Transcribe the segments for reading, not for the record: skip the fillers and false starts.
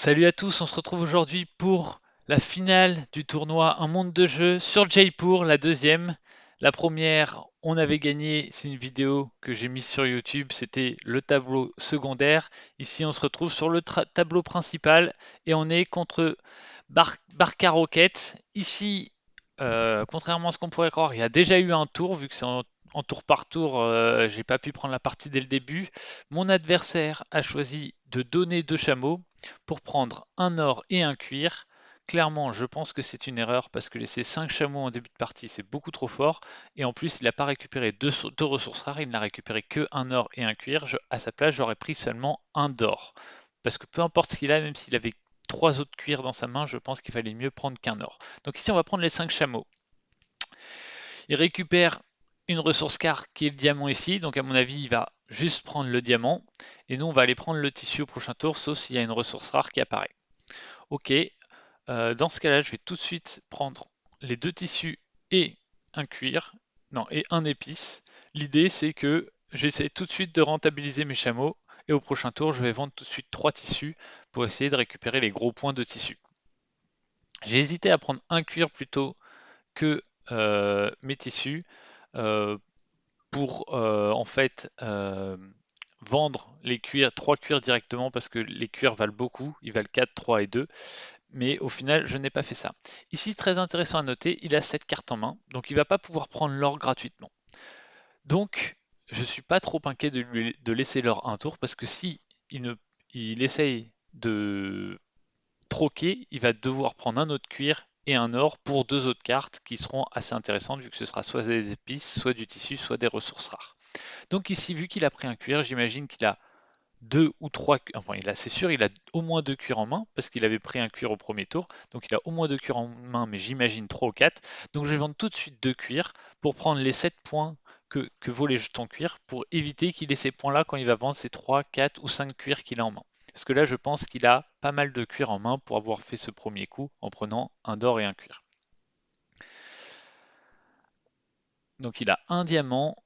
Salut à tous, on se retrouve aujourd'hui pour la finale du tournoi Un monde de jeu sur Jaipur, la deuxième. La première, on avait gagné, c'est une vidéo que j'ai mise sur YouTube, c'était le tableau secondaire. Ici, on se retrouve sur le tableau principal et on est contre Barca Rocket. Ici, contrairement à ce qu'on pourrait croire, il y a déjà eu un tour, vu que c'est en tour par tour, j'ai pas pu prendre la partie dès le début. Mon adversaire a choisi de donner deux chameaux pour prendre un or et un cuir. Clairement, je pense que c'est une erreur parce que laisser 5 chameaux en début de partie, c'est beaucoup trop fort. Et en plus, il n'a pas récupéré deux ressources rares, il n'a récupéré que un or et un cuir. À sa place, j'aurais pris seulement un d'or. Parce que peu importe ce qu'il a, même s'il avait trois autres cuirs dans sa main, je pense qu'il fallait mieux prendre qu'un or. Donc ici, on va prendre les 5 chameaux. Il récupère une ressource rare qui est le diamant ici. Donc à mon avis, il va juste prendre le diamant. Et nous, on va aller prendre le tissu au prochain tour, sauf s'il y a une ressource rare qui apparaît. Ok, dans ce cas-là, je vais tout de suite prendre les deux tissus et un cuir, non, et un épice. L'idée, c'est que j'essaie tout de suite de rentabiliser mes chameaux, et au prochain tour, je vais vendre tout de suite trois tissus pour essayer de récupérer les gros points de tissu. J'ai hésité à prendre un cuir plutôt que mes tissus euh, pour en fait vendre les cuirs, trois cuirs directement parce que les cuirs valent beaucoup, ils valent 4, 3 et 2. Mais au final, je n'ai pas fait ça. Ici, très intéressant à noter, il a cette carte en main, donc il ne va pas pouvoir prendre l'or gratuitement. Donc, je ne suis pas trop inquiet de laisser l'or un tour, parce que si il, ne, il essaye de troquer, il va devoir prendre un autre cuir et un or pour deux autres cartes qui seront assez intéressantes, vu que ce sera soit des épices, soit du tissu, soit des ressources rares. Donc ici, vu qu'il a pris un cuir, j'imagine qu'il a deux ou trois, enfin c'est sûr, il a au moins deux cuirs en main, parce qu'il avait pris un cuir au premier tour, donc il a au moins deux cuirs en main, mais j'imagine trois ou quatre. Donc je vais vendre tout de suite deux cuirs pour prendre les 7 points que vaut les jetons cuir, pour éviter qu'il ait ces points-là quand il va vendre ses 3, 4 ou 5 cuirs qu'il a en main. Parce que là, je pense qu'il a pas mal de cuir en main pour avoir fait ce premier coup en prenant un d'or et un cuir. Donc il a un diamant,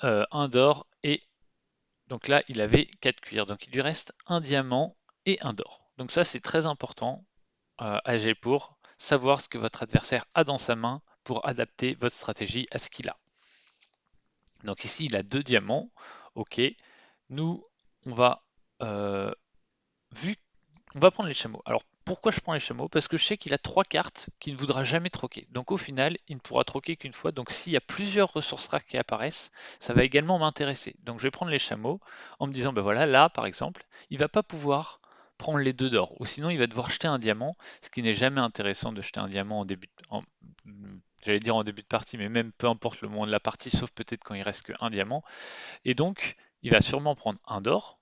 un d'or et donc là, il avait 4 cuirs. Donc il lui reste un diamant et un d'or. Donc ça, c'est très important à gérer pour savoir ce que votre adversaire a dans sa main pour adapter votre stratégie à ce qu'il a. Donc ici, il a deux diamants. Ok. Nous, on va, euh, vu, on va prendre les chameaux. Alors pourquoi je prends les chameaux? Parce que je sais qu'il a trois cartes qu'il ne voudra jamais troquer. Donc au final, il ne pourra troquer qu'une fois. Donc s'il y a plusieurs ressources rares qui apparaissent, ça va également m'intéresser. Donc je vais prendre les chameaux en me disant, ben voilà, là par exemple, il va pas pouvoir prendre les deux d'or, ou sinon il va devoir jeter un diamant, ce qui n'est jamais intéressant de jeter un diamant en début j'allais dire en début de partie, mais même peu importe le moment de la partie, sauf peut-être quand il reste qu'un diamant. Et donc, il va sûrement prendre un d'or,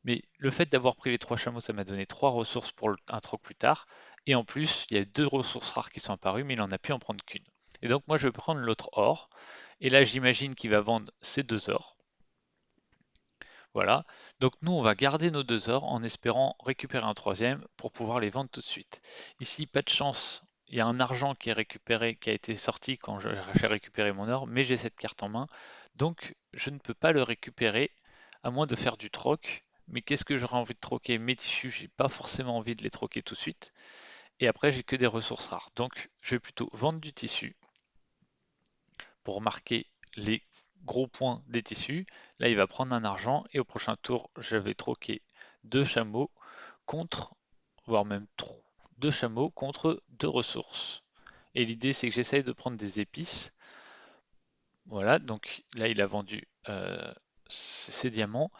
mais le fait d'avoir pris les trois chameaux, ça m'a donné trois ressources pour un troc plus tard. Et en plus, il y a deux ressources rares qui sont apparues, mais il n'en a pu en prendre qu'une. Et donc moi, je vais prendre l'autre or. Et là, j'imagine qu'il va vendre ces deux ors. Voilà. Donc nous, on va garder nos deux ors en espérant récupérer un troisième pour pouvoir les vendre tout de suite. Ici, pas de chance. Il y a un argent qui est récupéré, qui a été sorti quand j'ai récupéré mon or, mais j'ai cette carte en main. Donc, je ne peux pas le récupérer à moins de faire du troc. Mais qu'est-ce que j'aurais envie de troquer? Mes tissus, j'ai pas forcément envie de les troquer tout de suite. Et après, j'ai que des ressources rares. Donc, je vais plutôt vendre du tissu pour marquer les gros points des tissus. Là, il va prendre un argent et au prochain tour, je vais troquer deux chameaux contre, voire même deux chameaux contre deux ressources. Et l'idée, c'est que j'essaye de prendre des épices. Voilà, donc là, il a vendu ses diamants.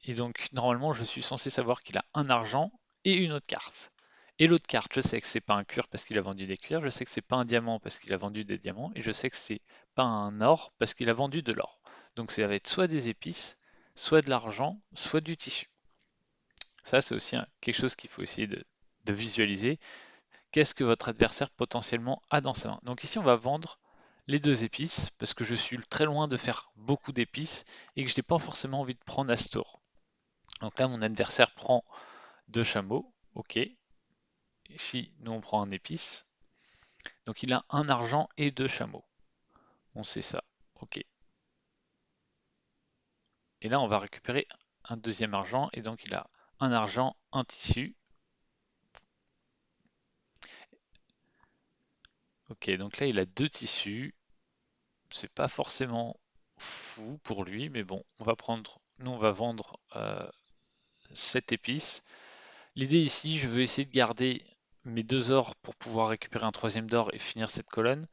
Et donc, normalement, je suis censé savoir qu'il a un argent et une autre carte. Et l'autre carte, je sais que c'est pas un cuir parce qu'il a vendu des cuirs, je sais que c'est pas un diamant parce qu'il a vendu des diamants, et je sais que c'est pas un or parce qu'il a vendu de l'or. Donc ça va être soit des épices, soit de l'argent, soit du tissu. Ça, c'est aussi quelque chose qu'il faut essayer de visualiser. Qu'est-ce que votre adversaire potentiellement a dans sa main? Donc ici, on va vendre les deux épices parce que je suis très loin de faire beaucoup d'épices et que je n'ai pas forcément envie de prendre à ce tour. Donc là, mon adversaire prend deux chameaux, ok. Ici, nous on prend un épice. Donc il a un argent et deux chameaux. On sait ça, ok. Et là, on va récupérer un deuxième argent et donc il a un argent, un tissu. Ok, donc là il a deux tissus. C'est pas forcément fou pour lui, mais bon, nous on va vendre 7 épices. L'idée ici, je veux essayer de garder mes deux ors pour pouvoir récupérer un troisième d'or et finir cette colonne.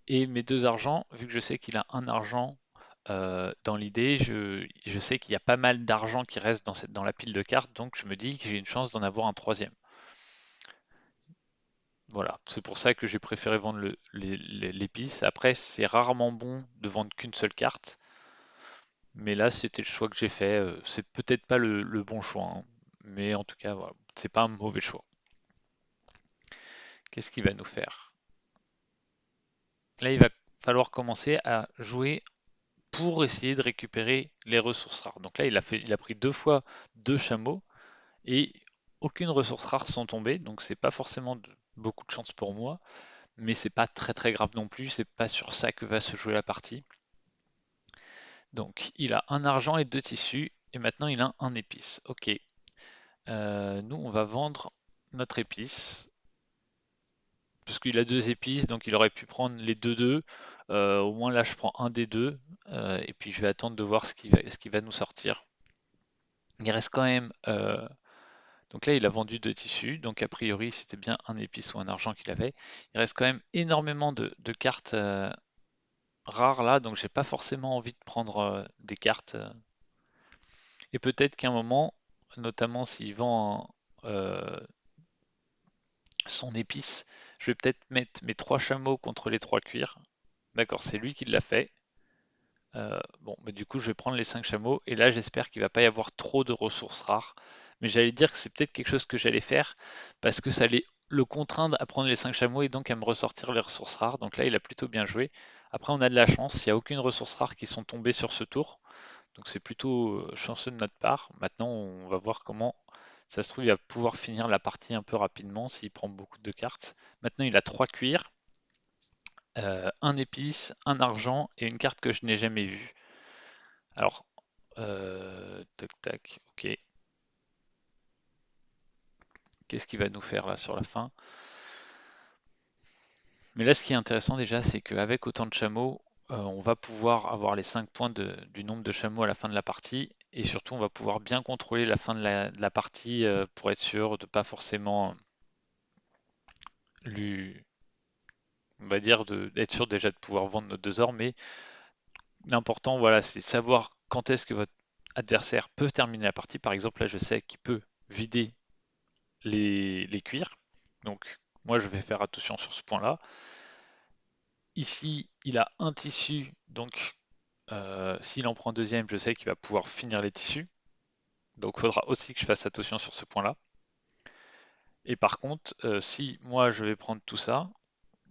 Et mes deux argents, vu que je sais qu'il a un argent dans l'idée, je sais qu'il y a pas mal d'argent qui reste dans la pile de cartes, donc je me dis que j'ai une chance d'en avoir un troisième. Voilà, c'est pour ça que j'ai préféré vendre l'épice. Après, c'est rarement bon de vendre qu'une seule carte, mais là, c'était le choix que j'ai fait. C'est peut-être pas le bon choix, hein, mais en tout cas, voilà, c'est pas un mauvais choix. Qu'est-ce qu'il va nous faire? Là, il va falloir commencer à jouer pour essayer de récupérer les ressources rares. Donc là, il a pris deux fois deux chameaux et aucune ressource rare sont tombées, donc c'est pas forcément beaucoup de chance pour moi, mais c'est pas très très grave non plus, c'est pas sur ça que va se jouer la partie. Donc il a un argent et deux tissus, et maintenant il a un épice. Ok. Nous on va vendre notre épice, parce qu'il a deux épices, donc il aurait pu prendre les deux. Au moins là je prends un des deux, et puis je vais attendre de voir ce qui va nous sortir. Il reste quand même. Donc là, il a vendu deux tissus, donc a priori, c'était bien un épice ou un argent qu'il avait. Il reste quand même énormément de cartes rares là, donc j'ai pas forcément envie de prendre des cartes. Et peut-être qu'à un moment, notamment s'il vend son épice, je vais peut-être mettre mes trois chameaux contre les trois cuirs. D'accord, c'est lui qui l'a fait. Bon, mais du coup, je vais prendre les 5 chameaux et là, j'espère qu'il va pas y avoir trop de ressources rares. Mais j'allais dire que c'est peut-être quelque chose que j'allais faire parce que ça allait le contraindre à prendre les 5 chameaux et donc à me ressortir les ressources rares. Donc là, il a plutôt bien joué. Après, on a de la chance, il n'y a aucune ressource rare qui sont tombées sur ce tour. Donc c'est plutôt chanceux de notre part. Maintenant, on va voir comment ça se trouve, il va pouvoir finir la partie un peu rapidement s'il prend beaucoup de cartes. Maintenant, il a 3 cuirs, un épice, un argent et une carte que je n'ai jamais vue. Alors, tac tac, ok. Qu'est-ce qu'il va nous faire là sur la fin? Mais là, ce qui est intéressant déjà, c'est qu'avec autant de chameaux, on va pouvoir avoir les 5 points du nombre de chameaux à la fin de la partie. Et surtout, on va pouvoir bien contrôler la fin de la partie pour être sûr de pas forcément lui, on va dire, d'être sûr déjà de pouvoir vendre nos deux ors. Mais l'important, voilà, c'est savoir quand est-ce que votre adversaire peut terminer la partie. Par exemple, là, je sais qu'il peut vider les cuirs. Donc moi je vais faire attention sur ce point-là. Ici, il a un tissu, donc s'il en prend un deuxième, je sais qu'il va pouvoir finir les tissus. Donc il faudra aussi que je fasse attention sur ce point-là. Et par contre, si moi je vais prendre tout ça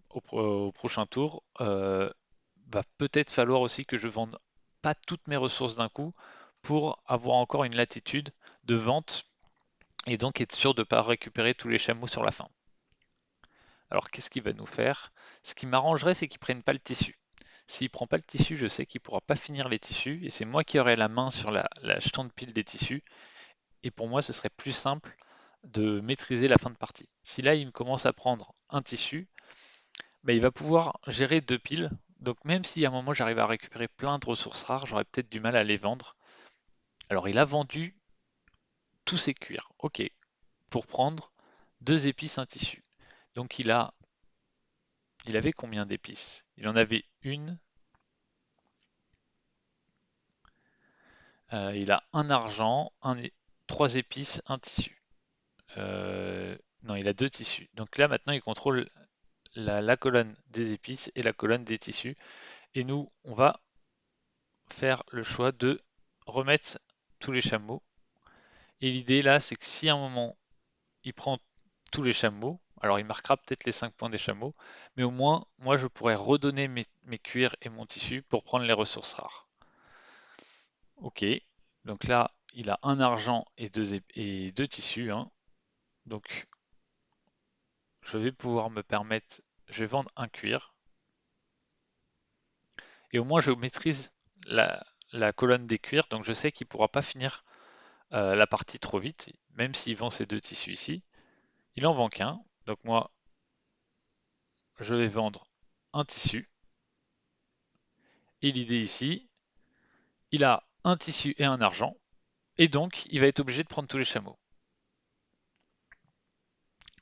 au prochain tour, va peut-être falloir aussi que je vende pas toutes mes ressources d'un coup pour avoir encore une latitude de vente et donc être sûr de ne pas récupérer tous les chameaux sur la fin. Alors qu'est-ce qu'il va nous faire? Ce qui m'arrangerait, c'est qu'il prenne pas le tissu. S'il prend pas le tissu, je sais qu'il pourra pas finir les tissus et c'est moi qui aurai la main sur la jetons de pile des tissus. Et pour moi, ce serait plus simple de maîtriser la fin de partie. Si là, il me commence à prendre un tissu, bah, il va pouvoir gérer deux piles. Donc même si à un moment j'arrive à récupérer plein de ressources rares, j'aurais peut-être du mal à les vendre. Alors il a vendu tous ses cuirs, ok, pour prendre deux épices, un tissu. Donc il avait combien d'épices? Il en avait une. Il a un argent, trois épices, un tissu. Non, il a deux tissus. Donc là, maintenant, il contrôle la colonne des épices et la colonne des tissus. Et nous, on va faire le choix de remettre tous les chameaux. Et l'idée là, c'est que si à un moment, il prend tous les chameaux, alors il marquera peut-être les 5 points des chameaux, mais au moins, moi, je pourrais redonner mes cuirs et mon tissu pour prendre les ressources rares. Ok, donc là, il a un argent et deux tissus, hein. Donc, je vais pouvoir me permettre, je vais vendre un cuir, et au moins je maîtrise la colonne des cuirs, donc je sais qu'il ne pourra pas finir la partie trop vite. même s'il vend ces deux tissus ici, il en vend qu'un. Donc moi, je vais vendre un tissu. Et l'idée ici, il a un tissu et un argent, et donc il va être obligé de prendre tous les chameaux.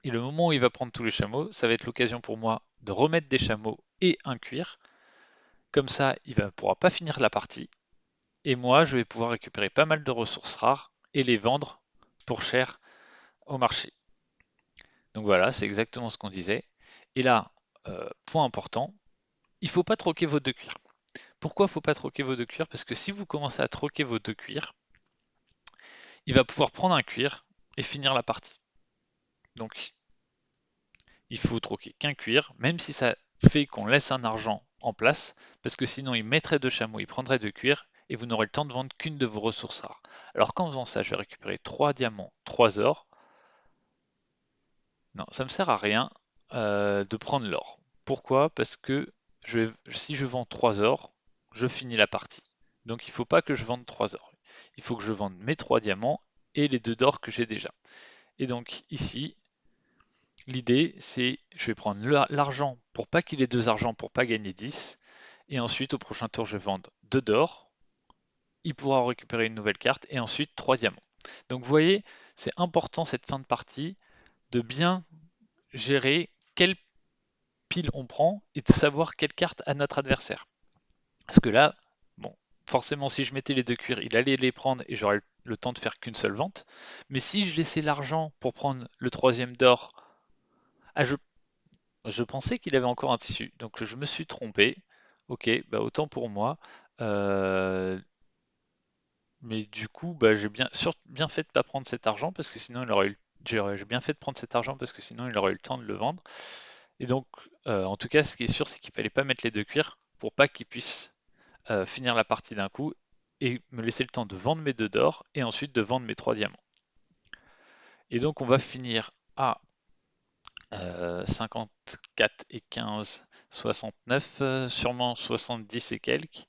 Et le moment où il va prendre tous les chameaux, ça va être l'occasion pour moi de remettre des chameaux et un cuir. Comme ça, il ne pourra pas finir la partie. Et moi, je vais pouvoir récupérer pas mal de ressources rares et les vendre pour cher au marché. Donc voilà, c'est exactement ce qu'on disait. Et là, point important, il ne faut pas troquer vos deux cuirs. Pourquoi il ne faut pas troquer vos deux cuirs? Parce que si vous commencez à troquer vos deux cuirs, il va pouvoir prendre un cuir et finir la partie. Donc il faut troquer qu'un cuir, même si ça fait qu'on laisse un argent en place, parce que sinon il mettrait deux chameaux, il prendrait deux cuirs, et vous n'aurez le temps de vendre qu'une de vos ressources rares. Alors qu'en faisant ça, je vais récupérer 3 diamants, 3 or. Non, ça me sert à rien de prendre l'or. Pourquoi? Parce que si je vends 3 or, je finis la partie. Donc il ne faut pas que je vende 3 or. Il faut que je vende mes 3 diamants et les 2 d'or que j'ai déjà. Et donc ici, l'idée, c'est je vais prendre l'argent pour pas qu'il ait deux argents pour pas gagner 10. Et ensuite, au prochain tour, je vais vendre 2 d'or. Il pourra récupérer une nouvelle carte et ensuite 3 diamants. Donc vous voyez, c'est important cette fin de partie de bien gérer quelle pile on prend et de savoir quelle carte a notre adversaire. Parce que là, bon, forcément, si je mettais les deux cuirs, il allait les prendre et j'aurais le temps de faire qu'une seule vente. Mais si je laissais l'argent pour prendre le troisième d'or, ah, je pensais qu'il avait encore un tissu, donc je me suis trompé. Ok, bah autant pour moi. Euh, mais du coup, bah, bien fait de pas prendre cet argent parce que sinon il aurait eu, j'ai bien fait de prendre cet argent parce que sinon il aurait eu le temps de le vendre. Et donc, en tout cas, ce qui est sûr, c'est qu'il fallait pas mettre les deux cuirs pour pas qu'il puisse finir la partie d'un coup et me laisser le temps de vendre mes deux d'or et ensuite de vendre mes trois diamants. Et donc, on va finir à 54 et 15, 69, sûrement 70 et quelques.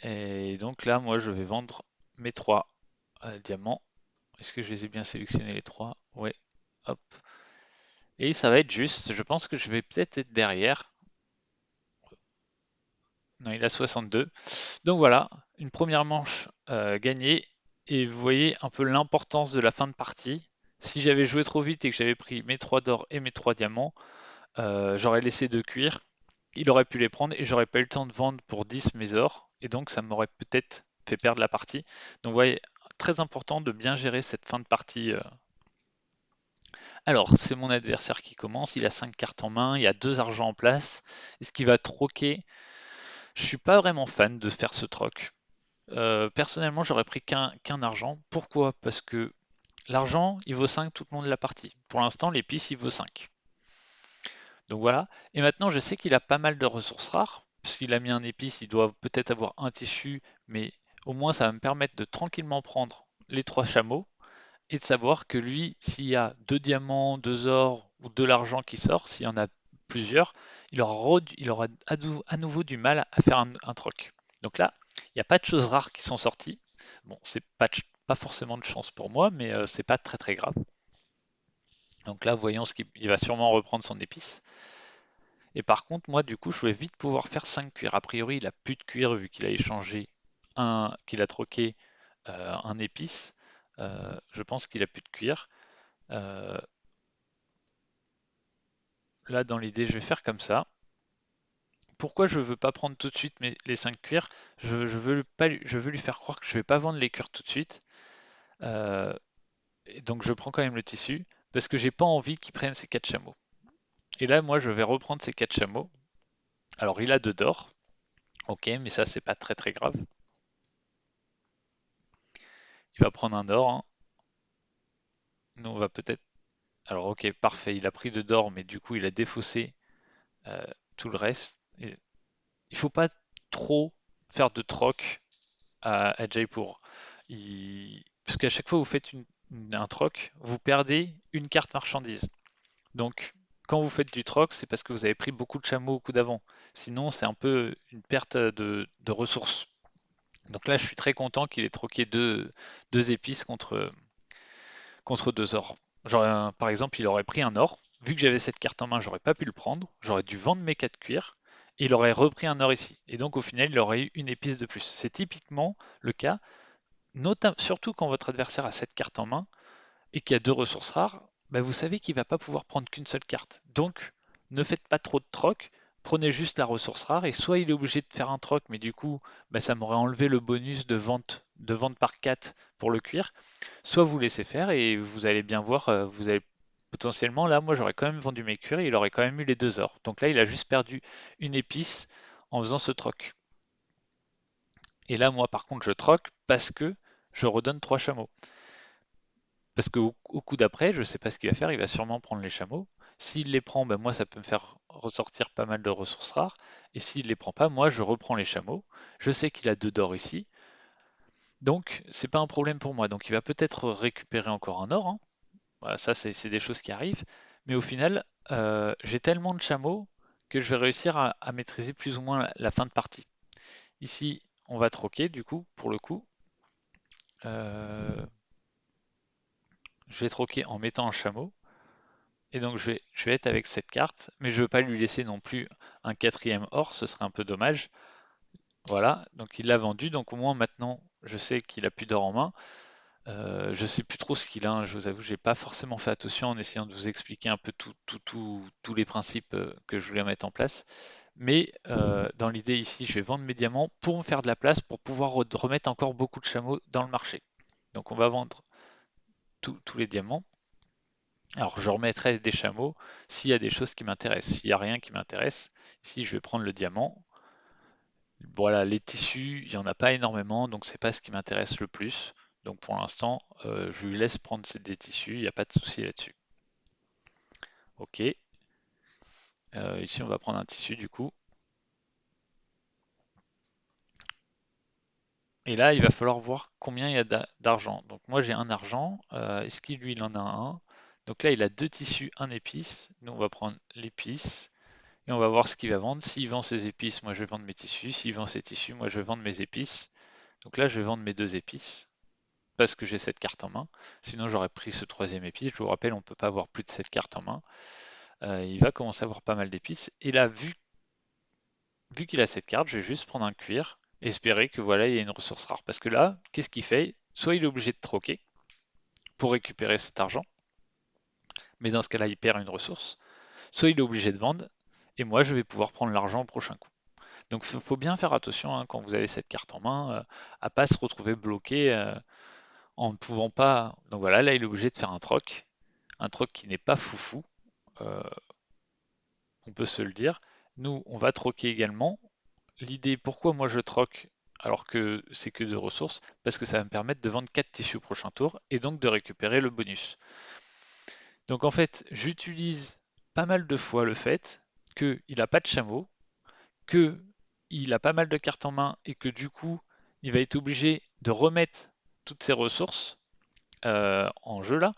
Et donc là, moi, je vais vendre mes trois diamants. Est-ce que je les ai bien sélectionnés les trois? Ouais, hop. Et ça va être juste. Je pense que je vais peut-être être derrière. Non, il a 62. Donc voilà, une première manche gagnée. Et vous voyez un peu l'importance de la fin de partie. Si j'avais joué trop vite et que j'avais pris mes 3 d'or et mes 3 diamants, j'aurais laissé deux cuirs. Il aurait pu les prendre et j'aurais pas eu le temps de vendre pour 10 mes ors. Et donc ça m'aurait peut-être fait perdre la partie. Donc vous voyez, très important de bien gérer cette fin de partie. Alors, c'est mon adversaire qui commence. Il a 5 cartes en main, il y a 2 argents en place. Est-ce qu'il va troquer? Je suis pas vraiment fan de faire ce troc. Personnellement, j'aurais pris qu'un argent. Pourquoi? Parce que l'argent, il vaut 5 tout le long de la partie. Pour l'instant, l'épice, il vaut 5. Donc voilà. Et maintenant, je sais qu'il a pas mal de ressources rares. S'il a mis un épice, il doit peut-être avoir un tissu, mais au moins, ça va me permettre de tranquillement prendre les 3 chameaux et de savoir que lui, s'il y a 2 diamants, 2 or ou de l'argent qui sort, s'il y en a plusieurs, il aura à nouveau du mal à faire un troc. Donc là, il n'y a pas de choses rares qui sont sorties. Bon, c'est pas forcément de chance pour moi, mais c'est pas très très grave. Donc là, voyons ce qu'il il va sûrement reprendre son épice. Et par contre, moi, du coup, je vais vite pouvoir faire 5 cuirs. A priori, il a plus de cuir vu qu'il a échangé qu'il a troqué un épice. Je pense qu'il a plus de cuir. Euh, Là, dans l'idée, je vais faire comme ça. Pourquoi je veux pas prendre tout de suite les 5 cuirs? Je veux lui faire croire que je vais pas vendre les cuirs tout de suite. Euh, et donc je prends quand même le tissu parce que j'ai pas envie qu'il prenne ces 4 chameaux. Et là, moi, je vais reprendre ces 4 chameaux. Alors, il a 2 d'or. Ok, mais ça, c'est pas très très grave. Il va prendre un or, hein. Nous, on va peut-être. Alors, ok, parfait. Il a pris 2 d'or, mais du coup, il a défaussé euh, tout le reste. Il faut pas trop faire de troc à Jaipur. Parce qu'à chaque fois que vous faites un troc, vous perdez une carte marchandise. Donc, quand vous faites du troc, c'est parce que vous avez pris beaucoup de chameaux au coup d'avant. Sinon, c'est un peu une perte de ressources. Donc là, je suis très content qu'il ait troqué deux épices contre. contre 2 ors. Par exemple, il aurait pris un or. Vu que j'avais cette carte en main, j'aurais pas pu le prendre. J'aurais dû vendre mes 4 cuirs. Et il aurait repris un or ici. Et donc au final, il aurait eu une épice de plus. C'est typiquement le cas, surtout quand votre adversaire a cette carte en main et qu'il y a 2 ressources rares, bah, vous savez qu'il va pas pouvoir prendre qu'une seule carte. Donc ne faites pas trop de troc, prenez juste la ressource rare et soit il est obligé de faire un troc, mais du coup bah, ça m'aurait enlevé le bonus de vente par 4 pour le cuir, soit vous laissez faire et vous allez bien voir, vous allez potentiellement là, moi j'aurais quand même vendu mes cuirs et il aurait quand même eu les 2 ors. Donc là il a juste perdu une épice en faisant ce troc. Et là moi par contre je troque parce que je redonne 3 chameaux. Parce qu'au au coup d'après, je sais pas ce qu'il va faire, il va sûrement prendre les chameaux. S'il les prend, ben moi ça peut me faire ressortir pas mal de ressources rares. Et s'il les prend pas, moi je reprends les chameaux. Je sais qu'il a 2 d'or ici, donc c'est pas un problème pour moi. Donc il va peut-être récupérer encore un or, hein. Voilà, ça c'est des choses qui arrivent. Mais au final, j'ai tellement de chameaux que je vais réussir à maîtriser plus ou moins la fin de partie. Ici, on va troquer du coup, pour le coup. Euh, je vais troquer en mettant un chameau. Et donc je vais être avec cette carte, mais je ne veux pas lui laisser non plus un quatrième or, ce serait un peu dommage. Voilà, donc il l'a vendu, donc au moins maintenant je sais qu'il a plus d'or en main. Je sais plus trop ce qu'il a, hein, je vous avoue, j'ai pas forcément fait attention en essayant de vous expliquer un peu tous les principes que je voulais mettre en place. Mais dans l'idée ici, je vais vendre mes diamants pour me faire de la place pour pouvoir remettre encore beaucoup de chameaux dans le marché. Donc on va vendre tous les diamants. Alors, je remettrai des chameaux s'il y a des choses qui m'intéressent. S'il n'y a rien qui m'intéresse, ici, je vais prendre le diamant. Voilà, les tissus, il n'y en a pas énormément, donc c'est pas ce qui m'intéresse le plus. Donc pour l'instant, je lui laisse prendre des tissus, il n'y a pas de souci là-dessus. Ok, ici on va prendre un tissu du coup. Et là, il va falloir voir combien il y a d'argent. Donc moi j'ai un argent, est-ce qu'il lui il en a un? Donc là il a deux tissus, un épice. Nous on va prendre l'épice. Et on va voir ce qu'il va vendre. S'il vend ses épices, moi je vais vendre mes tissus. S'il vend ses tissus, moi je vais vendre mes épices. Donc là, je vais vendre mes deux épices parce que j'ai cette carte en main. Sinon, j'aurais pris ce troisième épice. Je vous rappelle, on ne peut pas avoir plus de cette carte en main. Il va commencer à avoir pas mal d'épices. Et là, vu qu'il a cette carte, je vais juste prendre un cuir, espérer que voilà, il y a une ressource rare. Parce que là, qu'est-ce qu'il fait? Soit il est obligé de troquer pour récupérer cet argent, mais dans ce cas-là, il perd une ressource. Soit il est obligé de vendre, et moi, je vais pouvoir prendre l'argent au prochain coup. Donc il faut bien faire attention hein, quand vous avez cette carte en main, à pas se retrouver bloqué en ne pouvant pas. Donc voilà, là il est obligé de faire un troc qui n'est pas foufou, euh, on peut se le dire. Nous, on va troquer également. L'idée, pourquoi moi je troque alors que c'est que 2 ressources? Parce que ça va me permettre de vendre 4 tissus au prochain tour et donc de récupérer le bonus. Donc en fait, j'utilise pas mal de fois le fait qu'il n'a pas de chameau, que il a pas mal de cartes en main et que du coup, il va être obligé de remettre toutes ses ressources en jeu là.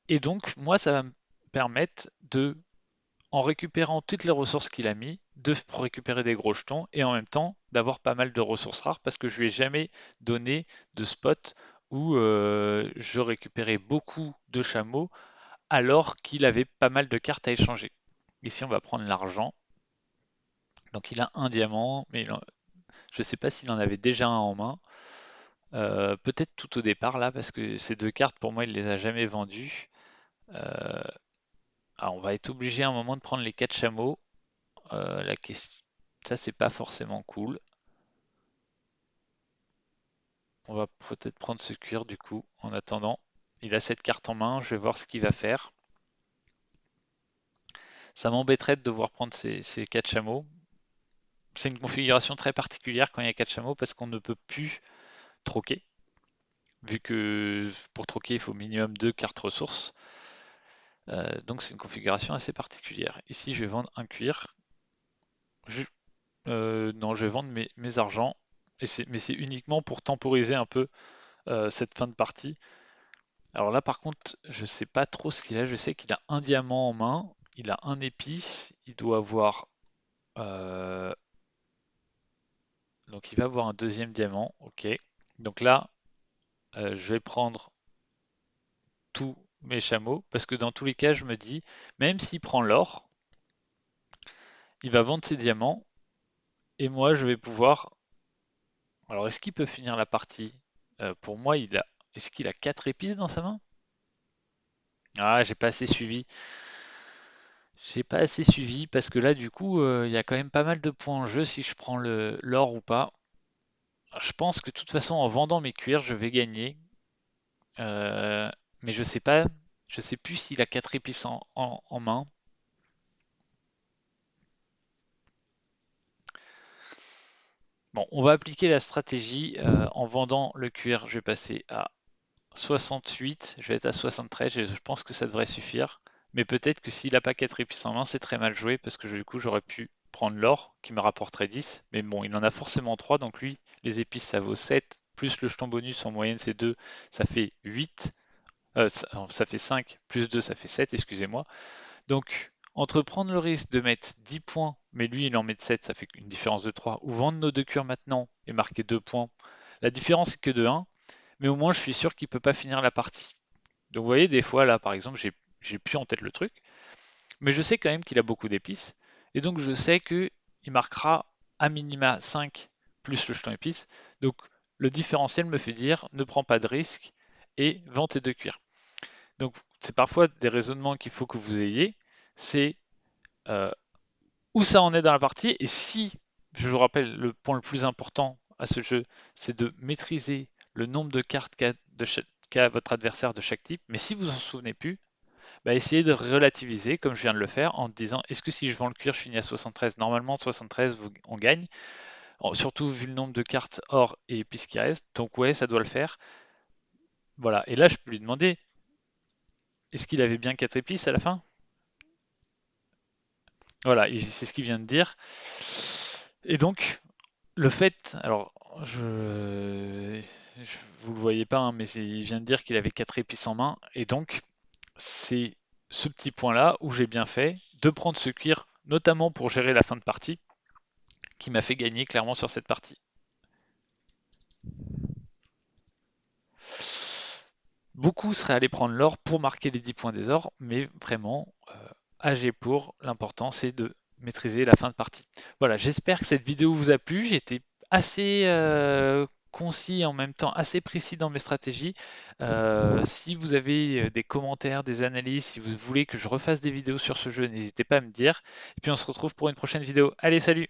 Et donc, moi, ça va me permettre de, en récupérant toutes les ressources qu'il a mis, de récupérer des gros jetons et en même temps d'avoir pas mal de ressources rares parce que je lui ai jamais donné de spot où je récupérais beaucoup de chameaux alors qu'il avait pas mal de cartes à échanger. Ici, on va prendre l'argent. Donc, il a un diamant, mais je ne sais pas s'il en avait déjà un en main. Peut-être tout au départ là, parce que ces deux cartes, pour moi, il les a jamais vendues. Euh, on va être obligé à un moment de prendre les 4 chameaux. La question, ça, c'est pas forcément cool. On va peut-être prendre ce cuir du coup. En attendant, il a cette carte en main. Je vais voir ce qu'il va faire. Ça m'embêterait de devoir prendre ces 4 chameaux. C'est une configuration très particulière quand il y a 4 chameaux parce qu'on ne peut plus troquer. Vu que pour troquer, il faut au minimum 2 cartes ressources. Donc c'est une configuration assez particulière. Ici, je vais vendre un cuir. Je- non, je vais vendre mes argents. Mais c'est uniquement pour temporiser un peu cette fin de partie. Alors là, par contre, je sais pas trop ce qu'il a. Je sais qu'il a un diamant en main. Il a un épice. Il doit avoir. euh, Donc il va avoir un deuxième diamant. Ok. Donc là, je vais prendre tout. mes chameaux, parce que dans tous les cas, je me dis, même s'il prend l'or, il va vendre ses diamants, et moi, je vais pouvoir... Alors, est-ce qu'il peut finir la partie? Pour moi, il a... Est-ce qu'il a 4 épices dans sa main? Ah, j'ai pas assez suivi. J'ai pas assez suivi, parce que là, du coup, il y a quand même pas mal de points en jeu si je prends l'or ou pas. Je pense que de toute façon, en vendant mes cuirs, je vais gagner. Euh, mais je sais pas, je sais plus s'il a 4 épices en main. Bon, on va appliquer la stratégie. En vendant le cuir, je vais passer à 68, je vais être à 73, et je pense que ça devrait suffire. Mais peut-être que s'il n'a pas 4 épices en main, c'est très mal joué, parce que du coup, j'aurais pu prendre l'or, qui me rapporterait 10. Mais bon, il en a forcément 3, donc lui, les épices, ça vaut 7, plus le jeton bonus, en moyenne, c'est 2, ça fait 8. Ça fait 5, plus 2, ça fait 7, excusez-moi. Donc, entre prendre le risque de mettre 10 points, mais lui il en met 7, ça fait une différence de 3, ou vendre nos deux cures maintenant et marquer 2 points, la différence est que de 1, mais au moins je suis sûr qu'il ne peut pas finir la partie. Donc vous voyez, des fois là par exemple, j'ai plus en tête le truc, mais je sais quand même qu'il a beaucoup d'épices, et donc je sais qu'il marquera à minima 5 plus le jeton épices. Donc le différentiel me fait dire ne prends pas de risque et vends tes deux cuirs. Donc c'est parfois des raisonnements qu'il faut que vous ayez, c'est euh, où ça en est dans la partie. Et si, je vous rappelle, le point le plus important à ce jeu, c'est de maîtriser le nombre de cartes qu'a votre adversaire de chaque type. Mais si vous en souvenez plus, bah essayez de relativiser, comme je viens de le faire, en disant est-ce que si je vends le cuir, je finis à 73? Normalement, 73, on gagne. Surtout vu le nombre de cartes or et épices qui restent. Donc ouais, ça doit le faire. Voilà. Et là, je peux lui demander est-ce qu'il avait bien 4 épices à la fin? Voilà, c'est ce qu'il vient de dire. Et donc, le fait, alors, vous le voyez pas, hein, mais il vient de dire qu'il avait 4 épices en main, et donc c'est ce petit point-là où j'ai bien fait de prendre ce cuir, notamment pour gérer la fin de partie, qui m'a fait gagner clairement sur cette partie. Beaucoup seraient allés prendre l'or pour marquer les 10 points des ors, mais vraiment, AG pour, l'important c'est de maîtriser la fin de partie. Voilà, j'espère que cette vidéo vous a plu. J'étais assez concis et en même temps assez précis dans mes stratégies. Si vous avez des commentaires, des analyses, si vous voulez que je refasse des vidéos sur ce jeu, n'hésitez pas à me dire. Et puis on se retrouve pour une prochaine vidéo. Allez, salut!